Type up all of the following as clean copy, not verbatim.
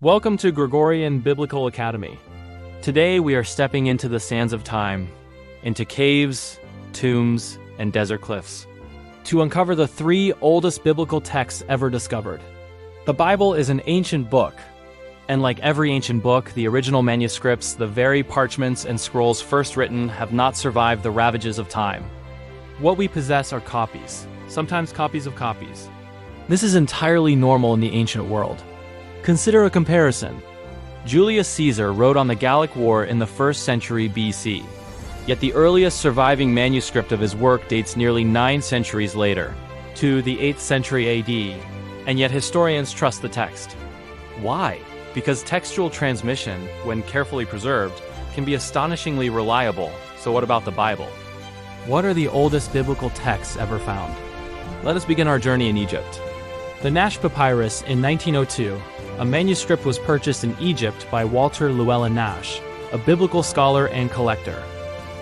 Welcome to Gregorian Biblical Academy. Today we are stepping into the sands of time, into caves, tombs, and desert cliffs, to uncover the three oldest biblical texts ever discovered. The Bible is an ancient book, and like every ancient book, the original manuscripts, the very parchments and scrolls first written, have not survived the ravages of time. What we possess are copies, sometimes copies of copies. This is entirely normal in the ancient world. Consider a comparison. Julius Caesar wrote on the Gallic War in the 1st century BC, yet the earliest surviving manuscript of his work dates nearly 9 centuries later, to the 8th century AD, and yet historians trust the text. Why? Because textual transmission, when carefully preserved, can be astonishingly reliable. So what about the Bible? What are the oldest biblical texts ever found? Let us begin our journey in Egypt. The Nash Papyrus in 1902, a manuscript was purchased in Egypt by Walter Llewellyn Nash, a biblical scholar and collector.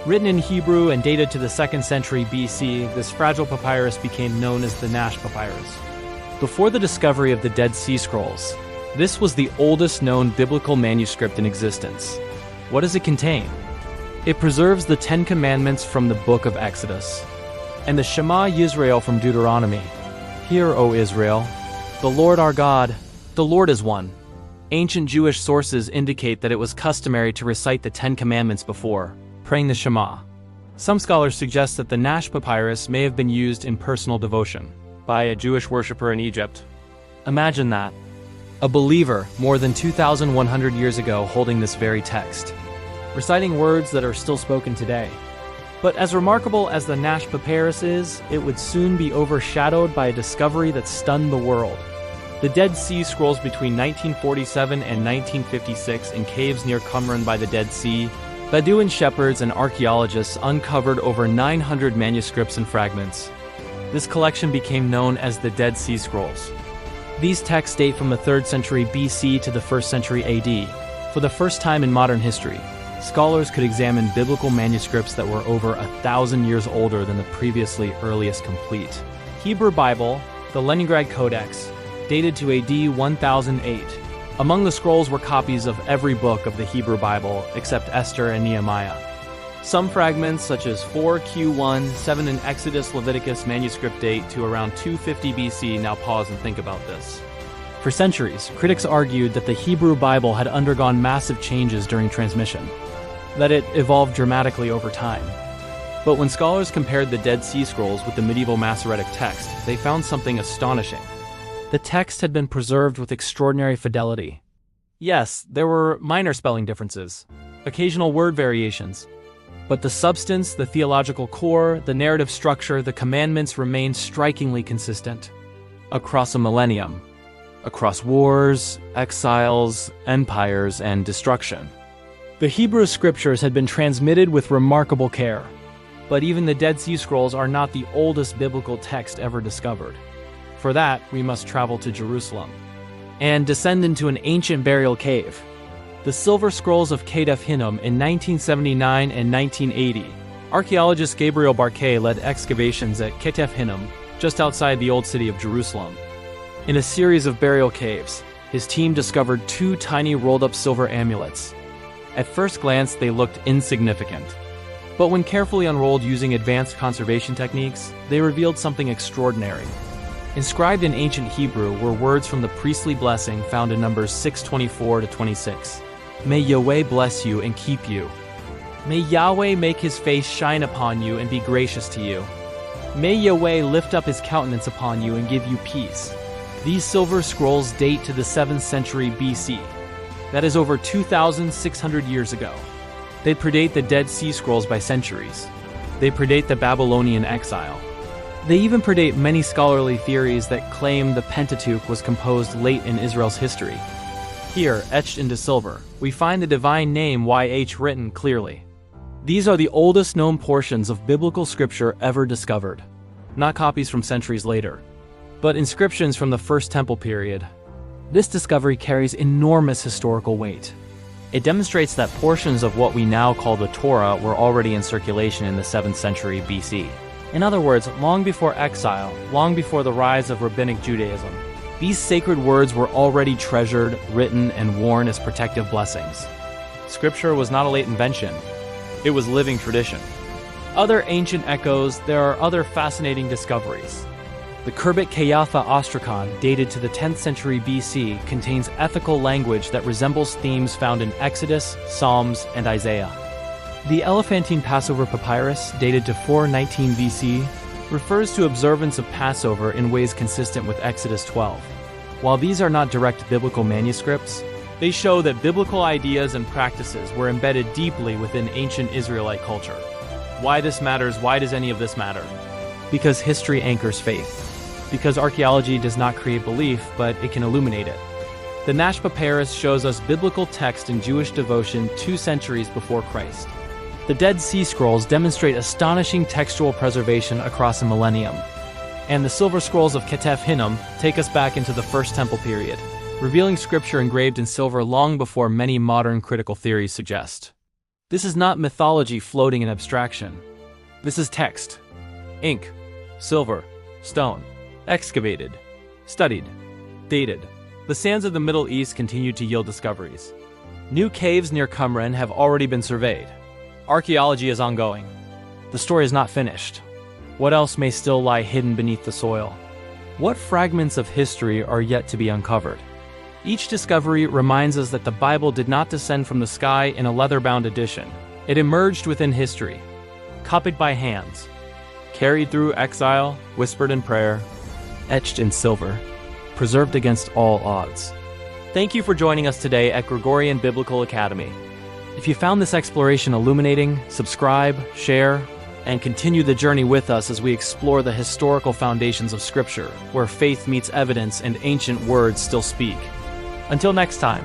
Written in Hebrew and dated to the 2nd century BC, this fragile papyrus became known as the Nash Papyrus. Before the discovery of the Dead Sea Scrolls, this was the oldest known biblical manuscript in existence. What does it contain? It preserves the 10 Commandments from the book of Exodus, and the Shema Yisrael from Deuteronomy. Hear, O Israel, the Lord our God, the Lord is one. Ancient Jewish sources indicate that it was customary to recite the 10 Commandments before praying the Shema. Some scholars suggest that the Nash Papyrus may have been used in personal devotion by a Jewish worshiper in Egypt. Imagine that. A believer more than 2,100 years ago holding this very text, reciting words that are still spoken today. But as remarkable as the Nash Papyrus is, it would soon be overshadowed by a discovery that stunned the world. The Dead Sea Scrolls between 1947 and 1956 in caves near Qumran by the Dead Sea, Bedouin shepherds and archaeologists uncovered over 900 manuscripts and fragments. This collection became known as the Dead Sea Scrolls. These texts date from the 3rd century BC to the 1st century AD. For the first time in modern history, scholars could examine biblical manuscripts that were over 1,000 years older than the previously earliest complete. Hebrew Bible, the Leningrad Codex, dated to AD 1008. Among the scrolls were copies of every book of the Hebrew Bible except Esther and Nehemiah. Some fragments, such as 4Q1, 7 in Exodus, Leviticus manuscript date to around 250 BC. Now pause and think about this. For centuries, critics argued that the Hebrew Bible had undergone massive changes during transmission, that it evolved dramatically over time. But when scholars compared the Dead Sea Scrolls with the medieval Masoretic text, they found something astonishing. The text had been preserved with extraordinary fidelity. Yes, there were minor spelling differences, occasional word variations, but the substance, the theological core, the narrative structure, the commandments remained strikingly consistent. Across a millennium, across wars, exiles, empires, and destruction. The Hebrew scriptures had been transmitted with remarkable care, but even the Dead Sea Scrolls are not the oldest biblical text ever discovered. For that, we must travel to Jerusalem and descend into an ancient burial cave, the Silver Scrolls of Ketef Hinnom in 1979 and 1980. Archaeologist Gabriel Barquet led excavations at Ketef Hinnom, just outside the old city of Jerusalem. In a series of burial caves, his team discovered 2 tiny rolled-up silver amulets. At first glance, they looked insignificant. But when carefully unrolled using advanced conservation techniques, they revealed something extraordinary. Inscribed in ancient Hebrew were words from the priestly blessing found in Numbers 6:24 to 26. May Yahweh bless you and keep you. May Yahweh make his face shine upon you and be gracious to you. May Yahweh lift up his countenance upon you and give you peace. These silver scrolls date to the 7th century BC. That is over 2,600 years ago. They predate the Dead Sea Scrolls by centuries. They predate the Babylonian exile. They even predate many scholarly theories that claim the Pentateuch was composed late in Israel's history. Here, etched into silver, we find the divine name YH written clearly. These are the oldest known portions of biblical scripture ever discovered. Not copies from centuries later, but inscriptions from the First Temple period. This discovery carries enormous historical weight. It demonstrates that portions of what we now call the Torah were already in circulation in the 7th century BC. In other words, long before exile, long before the rise of rabbinic Judaism, These sacred words were already treasured, written, and worn as protective blessings. Scripture was not a late invention. It was living tradition. Other ancient echoes, there are other fascinating discoveries. The Khirbet Kayatha Ostrakhan, dated to the 10th century BC, contains ethical language that resembles themes found in Exodus, Psalms, and Isaiah. The Elephantine Passover Papyrus, dated to 419 BC, refers to observance of Passover in ways consistent with Exodus 12. While these are not direct biblical manuscripts, they show that biblical ideas and practices were embedded deeply within ancient Israelite culture. Why this matters? Why does any of this matter? Because history anchors faith. Because archaeology does not create belief, but it can illuminate it. The Nash Papyrus shows us biblical text in Jewish devotion 2 centuries before Christ. The Dead Sea Scrolls demonstrate astonishing textual preservation across a millennium. And the Silver Scrolls of Ketef Hinnom take us back into the First Temple period, revealing scripture engraved in silver long before many modern critical theories suggest. This is not mythology floating in abstraction. This is text. Ink, silver, stone, excavated, studied, dated. The sands of the Middle East continue to yield discoveries. New caves near Qumran have already been surveyed. Archaeology is ongoing. The story is not finished. What else may still lie hidden beneath the soil? What fragments of history are yet to be uncovered? Each discovery reminds us that the Bible did not descend from the sky in a leather-bound edition. It emerged within history, copied by hands, carried through exile, whispered in prayer, etched in silver, preserved against all odds. Thank you for joining us today at Gregorian Biblical Academy. If you found this exploration illuminating, subscribe, share, and continue the journey with us as we explore the historical foundations of Scripture, where faith meets evidence and ancient words still speak. Until next time.